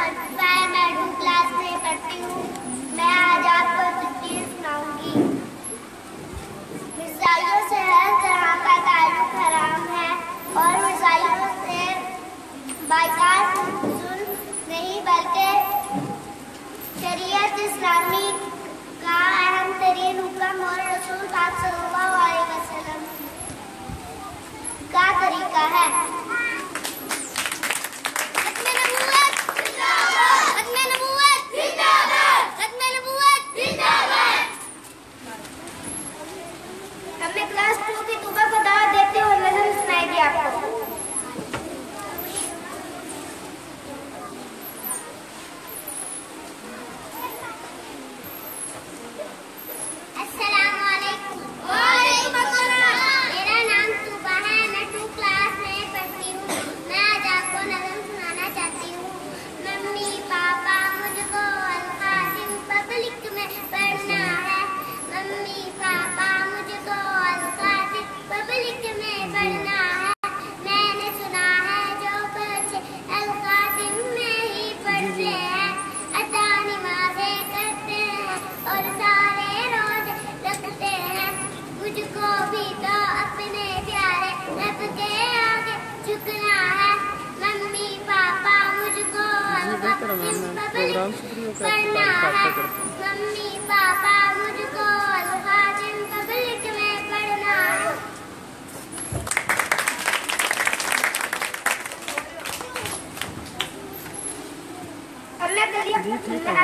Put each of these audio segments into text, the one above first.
मुस्तफा, मैं 2 क्लास में पढ़ती हूँ। मैं आज आपको तकरीर सुनाऊंगी। मिर्जाइयों से हर तरह का ताल्लुक हराम है और मिर्जाइयों से बाइकाट जुल्म नहीं बल्कि शरीयत इस्लामी का अहम तरीन हुक्म और रसूल पाक सल्लल्लाहु अलैहि वसल्लम का तरीका है। हमने क्लास 2 की तुबा को दावत देते हुए नज़म सुनाएगी आपको। मम्मी पापा मुझको अल-खातिम पब्लिक में पढ़ना है।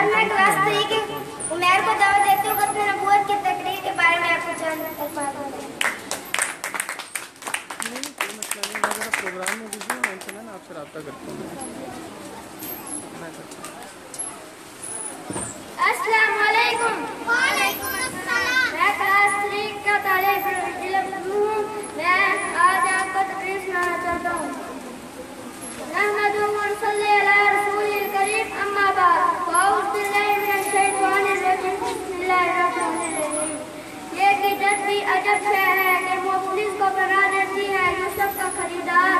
मैं क्लास 3 की उमैर को दावत देती हूँ कि अपने नबूवत की तकरीर के बारे में आपको चंद अल्फाज बताएं। प्रोग्राम में दीजिए, मैं आपसे राब्ता करता हूँ। अस्सलामु अलैकुम। वालेकुम अस्सलाम। मैं क्लास 3 का तालिब हूँ। मैं आज आपको तकरीर सुनाना चाहता हूँ। नहमदुहु व नसल्ली अला रसूलिल करीम, अम्मा बाद। अऊज़ु बिल्लाहि मिनश शैतानिर रजीम, बिस्मिल्लाहिर रहमानिर रहीम। ये गिदत भी अजब है कि मुफ्लिस को बना देती है यूसुफ का खरीदार।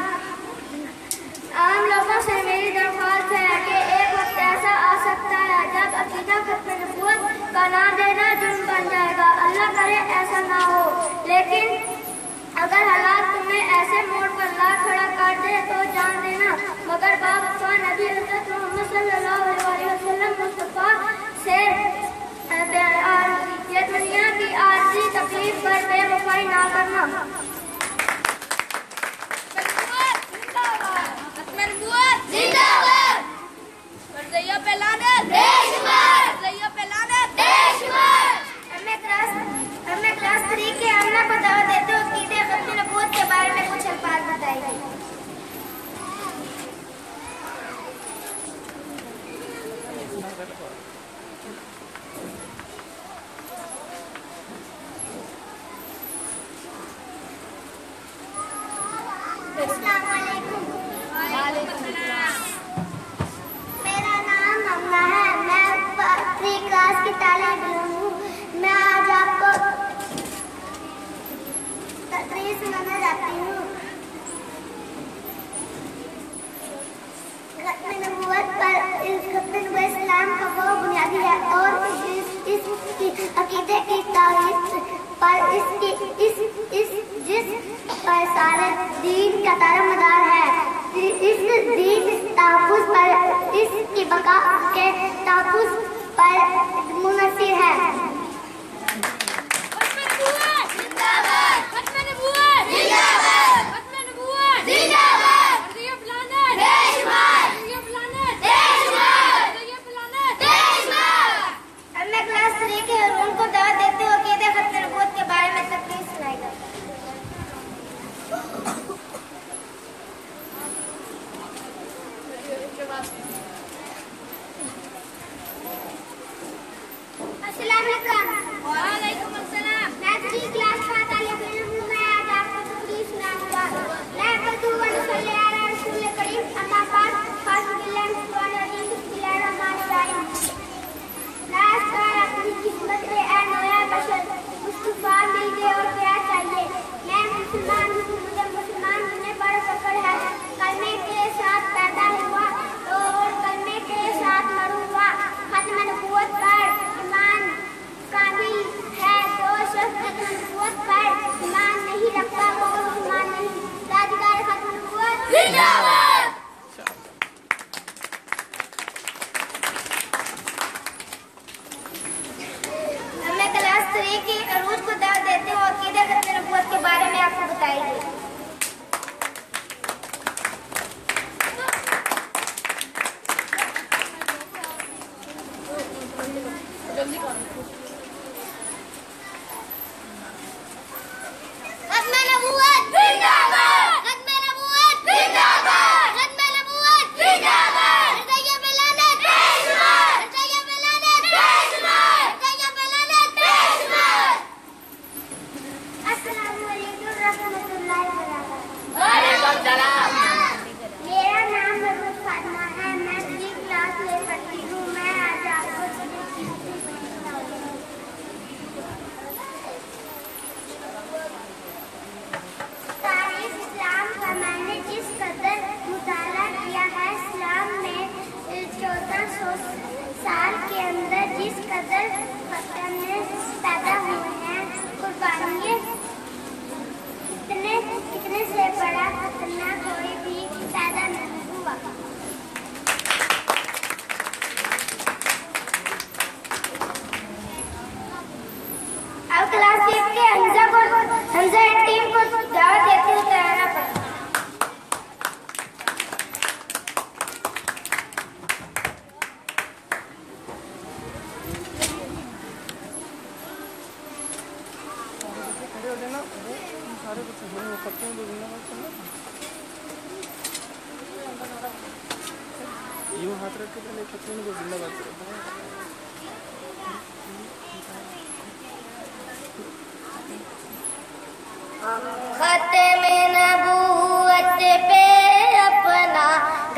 आम लोगों से मेरी दरख्वास्त है कि एक वक्त ऐसा आ सकता है जब अकीदा खत्म नबूवत का नाम देना जुर्म बन जाएगा। अल्लाह करे ऐसा ना हो, लेकिन अगर हालात तुम्हें ऐसे मोड़ पर ला खड़ा कर दे तो जान देना मगर बावफा नबी हज़रत मोहम्मद सल्लल्लाहु अलैहि वसल्लम मुस्तफा से ये दुनिया की आरज़ी तकलीफ पर बेवफाई ना करना। हमने क्लास 3 के आमना को दावत देते हुए अक़ीदे ख़त्म नबूवत के बारे में कुछ अल्फाज बताएगी। अस्सलामु अलैकुम। मेरा नाम अम्मा है। मैं 3 क्लास की तालिब हूँ। मैं आज आपको तकरीर सुनाना चाहती हूँ। खत्म नबूवत पर इस्लाम का वो बुनियादी है और इसकी अकीदे की तारीफ पर जिस पर सारे दीन का दारोमदार है। इस दीन तहफ़्फ़ुज़ पर, इसकी बका के तहफ़्फ़ुज़ पर मुनहसर है। मैं क्लास 3 के हरून को दावत देते हुए अक़ीदे ख़त्म नबूवत के बारे में तकरीर सुनाएगा। अस्सलाम वालेकुम। मैं 3 क्लास का तालिब हूँ। मैं आज आपको तकरीर सुनाऊंगा। नहमदुहु व नसल्ली अला रसूलिल करीम, अम्मा बाद। अऊज़ु बिल्लाहि मिनश शैतानिर रजीम, बिस्मिल्लाहिर रहमानिर रहीम। नास्तार अपनी किस्मत में ऐ नया बशर मुस्तफा मिल गए और क्या चाहिए। मैं मुसलमान हूँ, मुझे मुसलमान होने पर फख्र है। कलमे के साथ पैदा हुआ और कलमे के हमजा टीम को दावत देती हूँ तैयार पर। खड़े हो जाना, सारे कुछ हो सकते हैं, जिंदाबाद करना यूँ हाथ रख के पहले छत्ती को जिंदाबाद करो। खत्म नबूवत पे अपना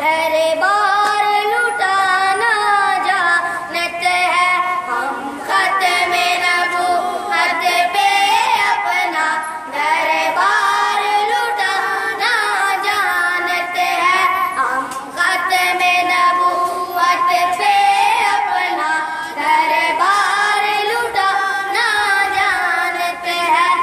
घर बार लुटाना जानत है हम। खत्म नबूवत पे अपना घर बार लुटाना जानत है हम। खत्म नबूवत पे अपना घर बार लुटाना जानत है।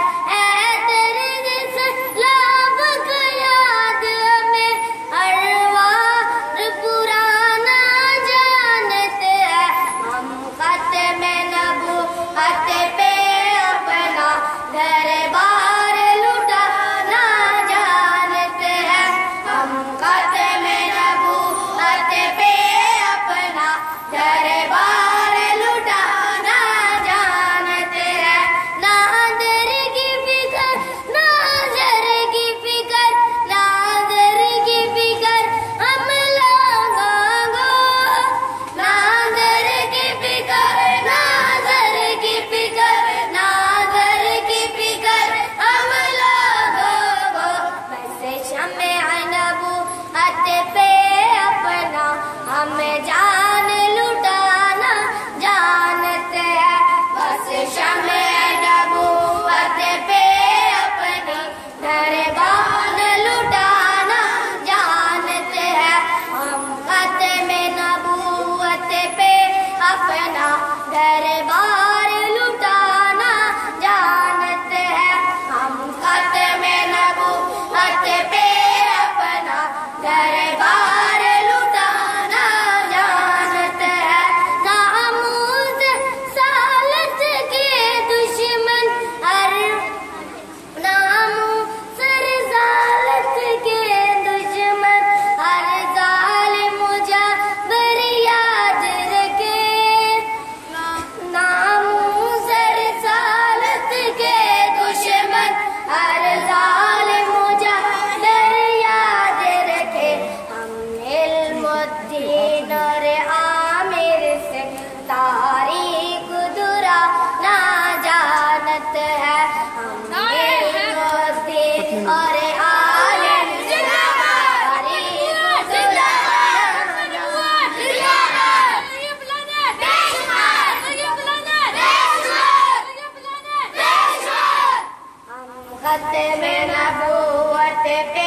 खत्म नबूवत पे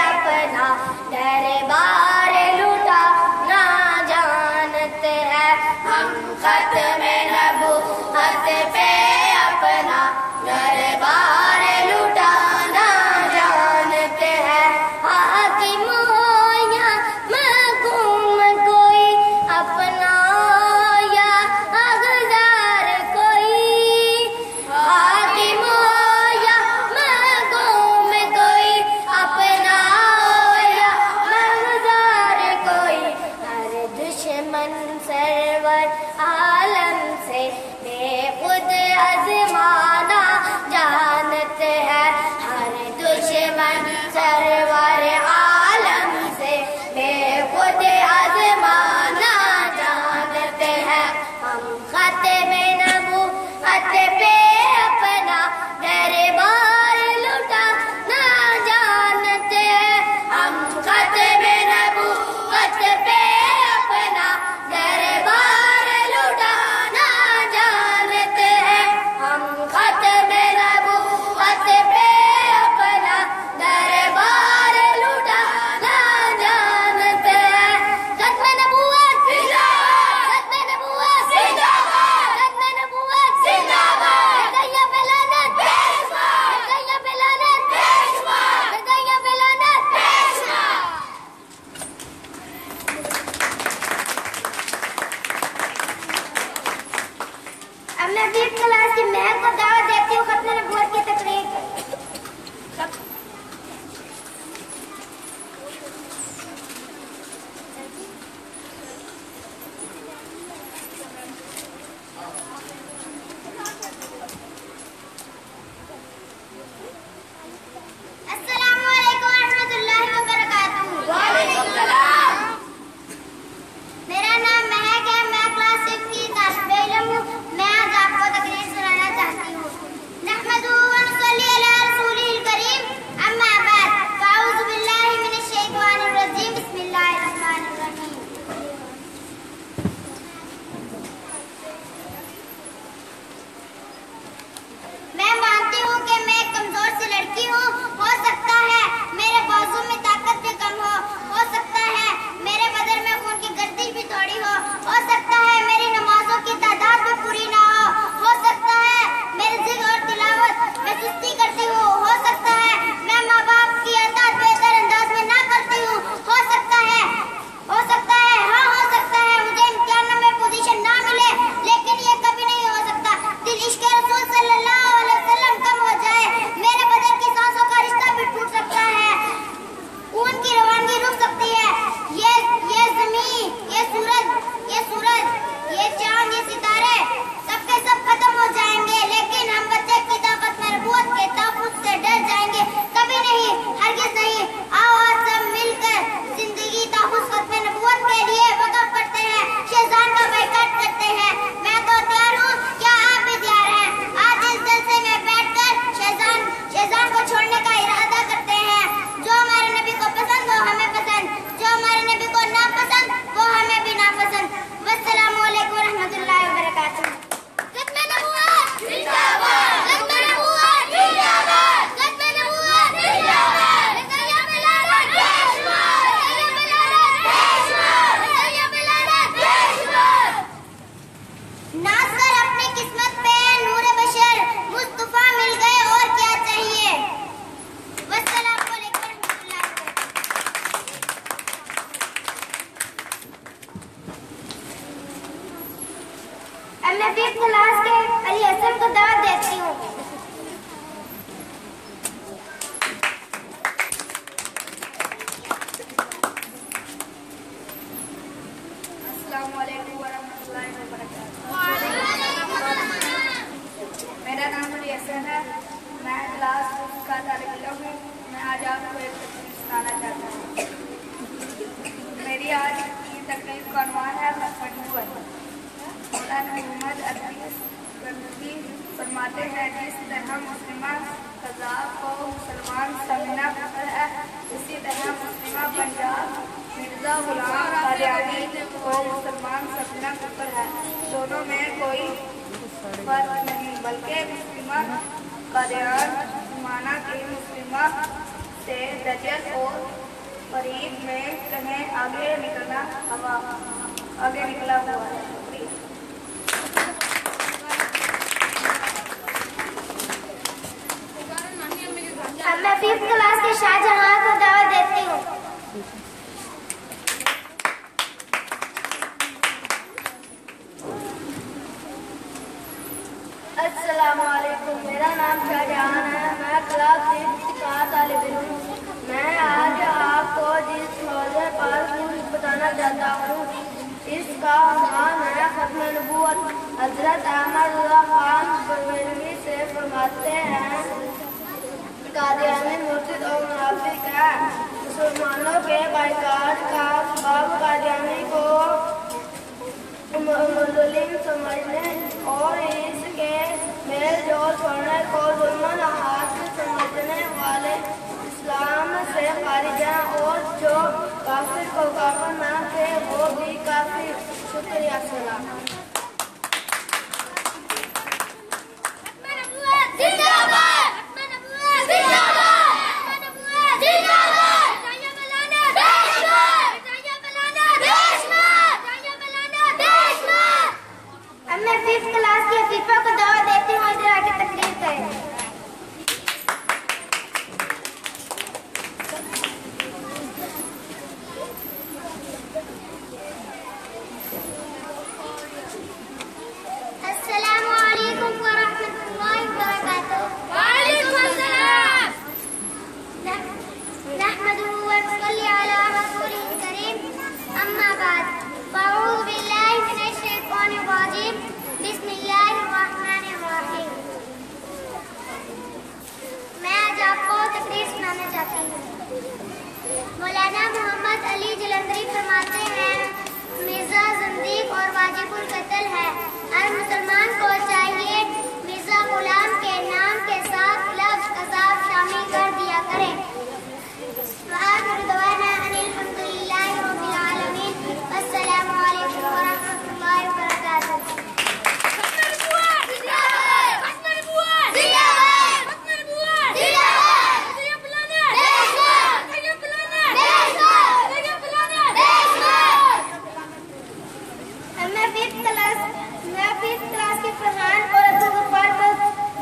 अपना दरबार लुटाना जानत है हम। खत्म नबूवत पे अपना दरबार लुटाना जानत है। हाकिम हो या महकूम कोई अपना या हकदार कोई। हाकिम हो या महकूम कोई अपना या हकदार कोई। हर दुश्मन सरवर आलम से बेखुद आजमाना जानत है। हर दुश्मन सरवर आलम से बेखुद आजमाना जानत है हम। खत्म नबूवत पे अपना दरबार लुटाना जानत है हम। खत्म नबूवत पे अपना दरबार लुटाना जानत है हम। खत्म नबूवत पे अपना दरबार लुटाना जानत है। खत्म नबूवत जिंदाबाद, खत्म नबूवत जिंदाबाद, खत्म नबूवत जिंदाबाद। गैया पे लानत बेशुमार, गैया पे लानत बेशुमार, गैया पे लानत बेशुमार। अब मैं 20 क्लास की महक को दावत देती हूँ खत्म नबूवत की तकरीर। मैं 5th क्लास के अली हसन को दावत देती हूँ। मेरा नाम अली हसन है। मैं क्लास 5 का तालिब इल्म हूँ। मैं आज आपको एक तकरीर सुनाना चाहता हूँ। मेरी आज की तकरीर का उन्वान है नबूवत। मौलाना मोहम्मद अदीब फरमाते हैं, जिस तरह मुस्लिमा कज़ाब को मुसलमान समझना पड़ता है, उसी तरह मुस्लिमा पंजाब मिर्जा गुलाम कादियानी को मुसलमान समझना पड़ता है। दोनों में कोई फर्क नहीं, बल्कि मुस्लिमा कादियान माना कि मुस्लिमा से दजल और फरीब में कहीं आगे निकला हुआ है। मैं 5th क्लास के शाहजहां को दावत देती हूँ। अस्सलामुअलैकुम, मेरा नाम शाहजहां है। मैं क्लास 5th का तालिब इल्म हूँ। मैं आज आपको जिस मौजूद पर कुछ बताना चाहता हूँ, इसका नाम है खत्म नबूवत। हजरत अहमद रज़ा खान बरेलवी से फरमाते हैं, कादियानी मुर्शिद और मुनाफिक है। मुसलमानों के बाइकाट का सबब कादियानी को मुज़लिम समझने और इसके मेल जोल छोड़ने को जुल्मन हासिल समझने वाले इस्लाम से खारिज हैं, और जो काफिर को काफिर ना थे वो भी काफी। शुक्रिया। सलाम। मैं 5th क्लास की अफीफा को दावत देती हूँ, इधर आके तकरीर करें। अस्सलामुअलैकुम वरहमतुल्लाहि वबरकातुहू। वालेकुम अस्सलाम। नहमदुहु व नसल्ली अला रसूलिल करीम। अम्मा बाद। अऊज़ु बिल्लाहि मिनश शैतानिर रजीम। बिस्मिल्लाहिर्रहमानिर्रहीम। मैं आज आपको तकरीर सुनाना चाहती हूँ। मौलाना मोहम्मद अली जलंधरी फरमाते हैं, मिर्जा ज़िंदीक और वाजिबुल कत्ल है। हर मुसलमान को चाहिए मिर्जा गुलाम के नाम के साथ लफ्ज़ कज़ाब शामिल कर दिया करें। अल्हम्दुलिल्लाहि रब्बिल आलमीन। अस्सलामु अलैकुम वरहमतुल्लाहि वबरकातुहू। मैं 5th क्लास के फरहान और अब्दुल गफ्फार को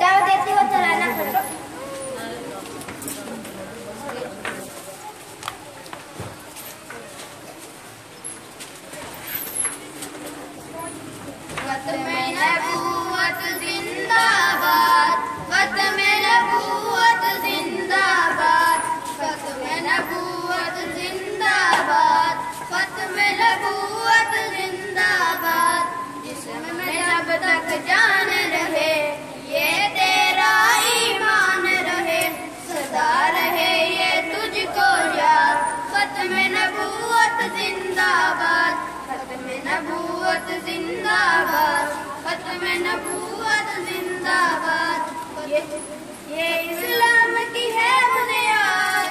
दावत देती हूँ तराना पढ़ो। खत्म नबूवत जिंदाबाद, खत्म नबूवत जिंदाबाद, खत्म नबूवत जिंदाबाद, खत्म नबूवत जिंदाबाद। जिस्म में जब तक जान रहे ये तेरा ईमान रहे, सदा रहे ये तुझको याद। खत्म नबूवत जिंदाबाद, खत्म नबूवत जिंदाबाद, खत्म नबूवत जिंदाबाद। ये इस्लाम की है बुनियाद,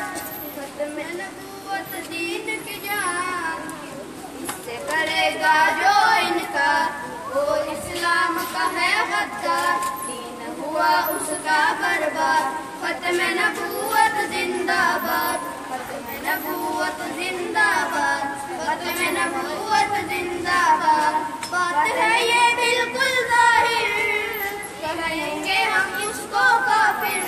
खत्म नबूवत दीन की जान। इससे करेगा जो इनकार, वो इस्लाम का है गद्दार। दीन हुआ उसका बर्बाद। खत्म नबूवत जिंदाबाद, खत्म नबूवत जिंदाबाद, खत्म नबूवत जिंदाबाद। बात है ये बिल्कुल जाहिर, कहेंगे हम इसको काफिर।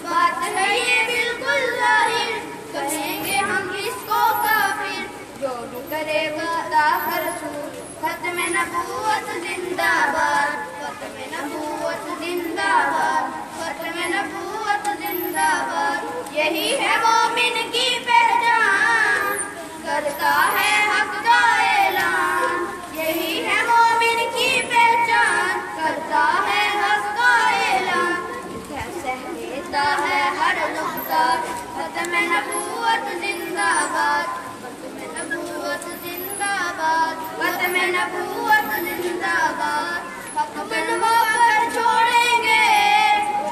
बात है ये बिल्कुल जाहिर, कहेंगे हम इसको काफिर। जो भी करेगा दाखिल खत्म नबूवत जिंदाबाद। जिंदाबाद, खत्म नबूवत जिंदाबाद, खत्म नबूवत जिंदाबाद। यही है मोमिन की पहचान, करता है हक का ऐलान। यही है मोमिन की पहचान, करता है हक का ऐलान। सह लेता है हर नुक्ता, खत्म नबूवत जिंदाबाद, खत्म नबूवत जिंदाबाद, खत्म नबूवत जिंदाबाद। हक मनवा कर छोड़ेंगे,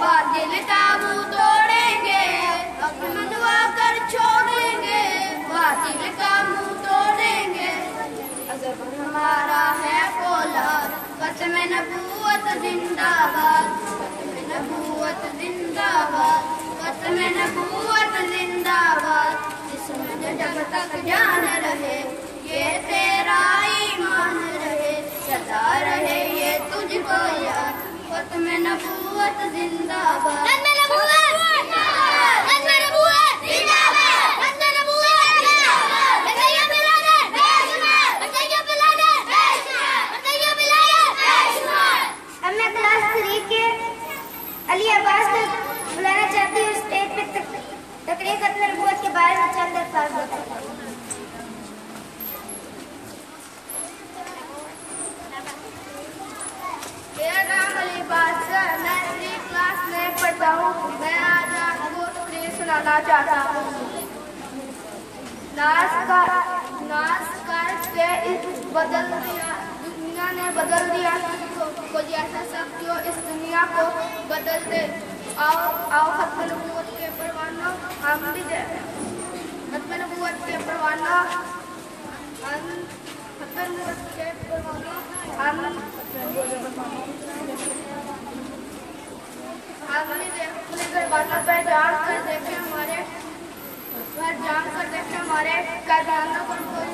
बातिल काबू तोड़ेंगे। हक मनवा कर छोड़ेंगे, बातिल काबू तोड़ेंगे। अजब हमारा है फौलाद, खत्म नबूवत जिंदाबाद, खत्म नबूवत जिंदाबाद, खत्म नबूवत जिंदाबाद। जिसमें जब तक जान रहे, ये तेरा ईमान रहे, सदा रहे ये तुझको याद, खत्म नबूवत जिंदाबाद, खत्म नबूवत जिंदाबाद, खत्म नबूवत जिंदाबाद, खत्म नबूवत जिंदाबाद। बधाइयां मिलाने बेशुमार, बधाइयां मिलाने बेशुमार, बधाइयां मिलाने बेशुमार। अब मैं क्लास 3 के अली अब्बास को बुलाना चाहती हूँ स्टेज पे तकरीर खत्म नबूवत के बारे में चंद अल्फाज बताएं। मेरा नाम अली अब्बास है, मैं 3 क्लास में पढ़ता हूँ। मैं आज आपको तकरीर सुनाना चाहता हूँ। नाश करके बदल दिया, दुनिया ने बदल दिया। कोई ऐसा सब जो इस दुनिया को बदल दे। आओ खत्म नबूवत के परवाना हम भी दे, खत्म नबूवत के परवाना हम, खत्म नबूवत के परवाना हम अपने दरवाजा पर जान कर देखे हमारे कायदाना पर कोई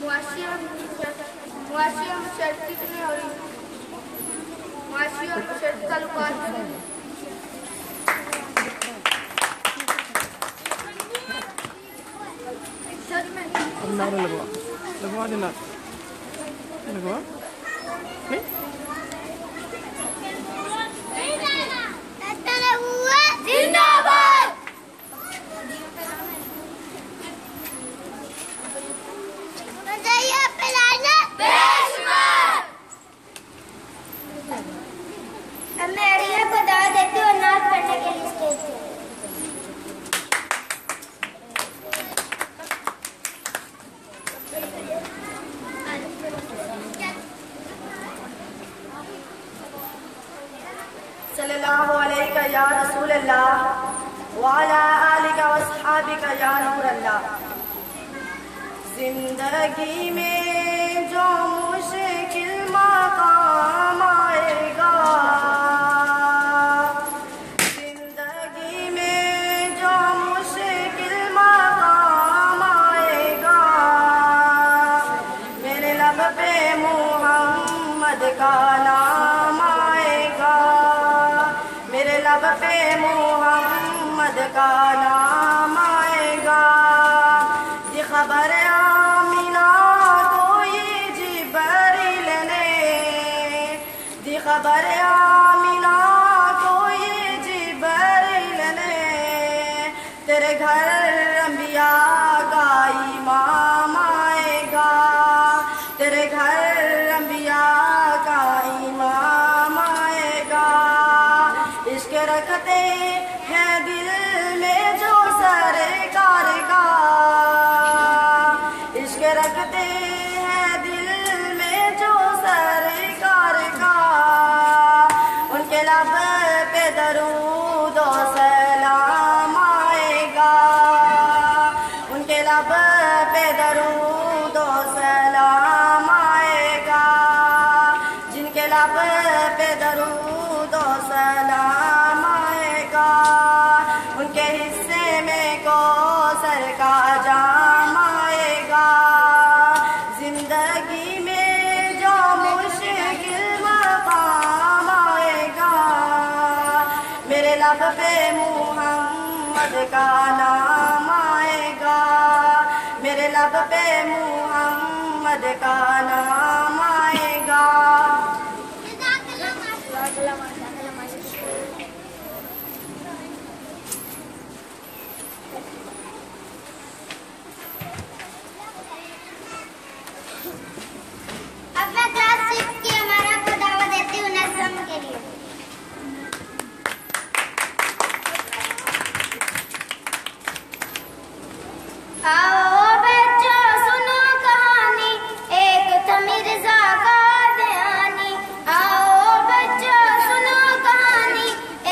मुआशिया में शर्ती नहीं हो रही, मुआशिया में शर्त ताल्लुकात नारे लगवा देना, लगवा नहीं जिंदाबाद। बधाइयां पिलाना बेशुमार। अब मैं अरिया को दावत देती हूँ नाच पढ़ने के लिए स्टेज पे। सल्लल्लाहु अलैका या रसूल अल्लाह व अला आलिका व अस्हाबिका या नूर अल्लाह। जिंदगी में जो मुश्किल मकाम आएगा, जिंदगी में जो मुश्किल मकाम आएगा, मेरे लब पे मोहम्मद का नाम आएगा, मेरे लब पे मोहम्मद का नाम आएगा। ये खबर आमिना को ये जिब्रील ने, दी खबर आमिना को ये जिब्रील ने, तेरे घर अंबिया का इमाम आएगा, तेरे घर अंबिया का इमाम आएगा। इश्क रखते हैं दिल में जो सरकार का, इश्क रखते हैं दिल में जो सरकार का, उनके लब पे दरूद और सलाम आएगा, उनके लब पे दरूद और सलाम आएगा, जिनके लब पे दरूद और सलाम आएगा, उनके हिस्से में कौसर का जाम आएगा। जिंदगी में जो मुश्किल मकाम आएगा, मेरे लब पे मुहम्मद का नाम आएगा, मेरे लब पे मुहम्मद का नाम आएगा। अब मैं क्लास 6 की हमारा को दावत देती हूँ नज़्म के लिए। आओ बच्चों सुनो कहानी, एक था मिर्जा कादियानी। आओ बच्चों सुनो कहानी,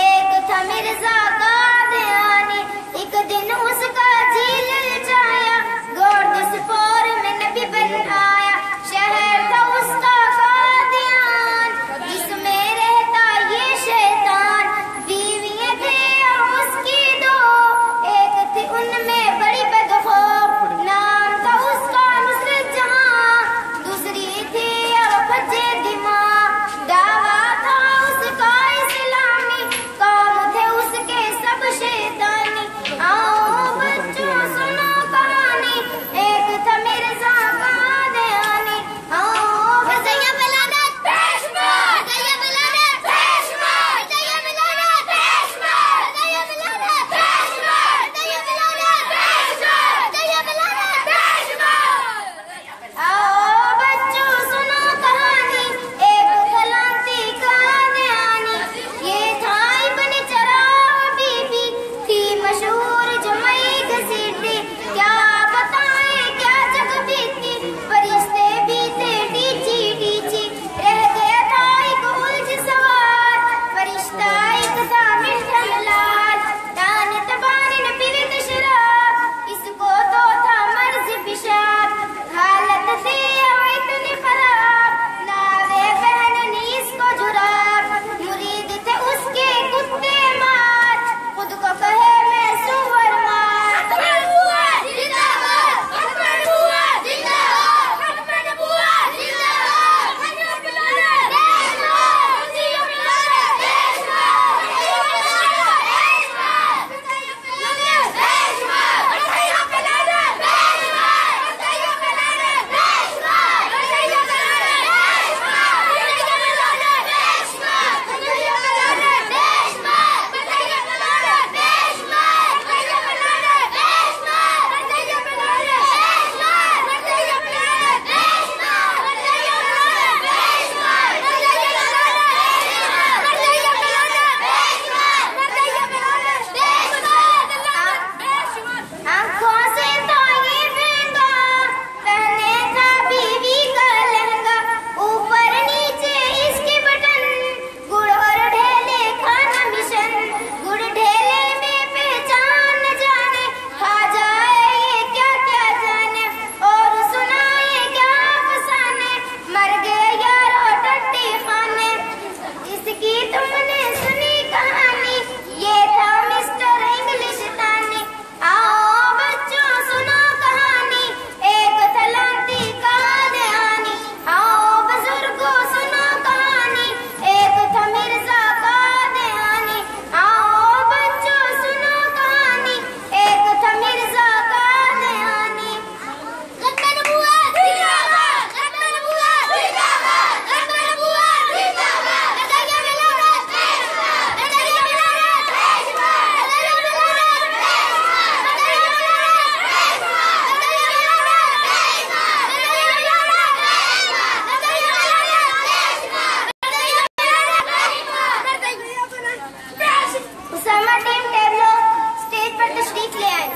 एक था मिर्जा कादियानी। एक दिन उसका जी ललचाया, गोद स्पोर में नबी बन आया। शहर था उसका कादियान, जिसमें रहता ये शैतान। बीवियां थे उसकी दो, एक थी उनमें बड़ी बदखो, नाम था उसका नुसरत जहां, दूसरी थी फजे दिमाग। दावा था उसका इस्लामी, कौम थे उसके सब शैतानी। आओ बच्चों सुनो कहानी, एक था मिर्जा कादियानी। आओ मिर्ज़ा बिलादत पेशवा, मिर्ज़ा बिलादत पेशवा, मिर्ज़ा बिलादत पेशवा, मिर्ज़ा बिलादत पेशवा, मिर्ज़ा बिलादत पेशवा, मिर्ज़ा बिलादत पेशवा। आओ बच्चों सुनो कहानी, एक सलामती कादियानी। ये था इब्न चराह बीबी, थी मशहूर जमई घसीटी। क्या बताएं क्या जग बीती, फरिश्ते भी थे डीची डीची। रह गया था एक उलझ सवार, फरिश्ता एक था मिठन लाल। दान तबानी न पीवित शराब, इसको तो था मर्ज पिशाब। हालत थी इतनी खराब, नावे पहननी इसको जुराब। मुरीद थे उसके कुत्ते मार, खुद को कहे मैं सुवर मार। अकबर बुआ जिंदाबाद, अकबर बुआ जिंदाबाद, अकबर बुआ जिंदाबाद। मिर्ज़ा बिलादत पेशवा, मिर्ज़ा बिलादत पेशवा, मिर्ज़ा बिलादत पेशवा, मिर्ज़ा बिलादत पेशवा, मिर्ज़ा बिलादत पेशवा, मिर्ज़ा बिलादत पेशवा, मिर्ज़ा बिलादत पेशवा, मिर्ज़ा बिलादत पेशवा, मिर्ज़ा बिलादत पेशवा, मिर्ज़ा बिलादत पेशवा, मिर्ज़ा बिलादत पेशवा, मिर्ज़ा बिलादत पेशवा, मिर्ज़ा बिलादत पेशवा, मिर्ज़ा बिलादत पेशवा, मिर्ज़ा बिलादत पेशवा। आँखों से तो ये महंगा, पहने था बीवी का लहंगा। ऊपर नीचे इसके बटन, गुड़ और ढेले खाना मिशन। गुड़ ढेले में पहचान न जाने, खा जाए ये क्या क्या जाने, और सुनाए क्या अफसाने। मर गए यारो टट्टी खाने, इसकी तुमने सुनी कहानी। ये था मिस्टर इंग्लिश तानी। आओ बच्चों सुनो कहानी, एक था लांती कादियानी। आओ बुजुर्गों सुनो कहानी, एक था मिर्जा कादियानी। आओ बच्चों सुनो कहानी, एक था मिर्जा कादियानी। अकबर बुआ जिंदाबाद, अकबर बुआ जिंदाबाद, अकबर बुआ जिंदाबाद। मिर्ज़ा बिलादत पेशवा, मिर्ज़ा बिलादत पेशवा, मिर्ज़ा बिलादत पेशवा, मिर्ज़ा बिलादत पेशवा, मिर्ज़ा बिलादत पेशवा, मिर्ज़ा बिलादत पेशवा, मिर्ज़ा बिलादत पेशवा। उसामा टीम टेबलो स्टेज पर तशरीफ ले आए।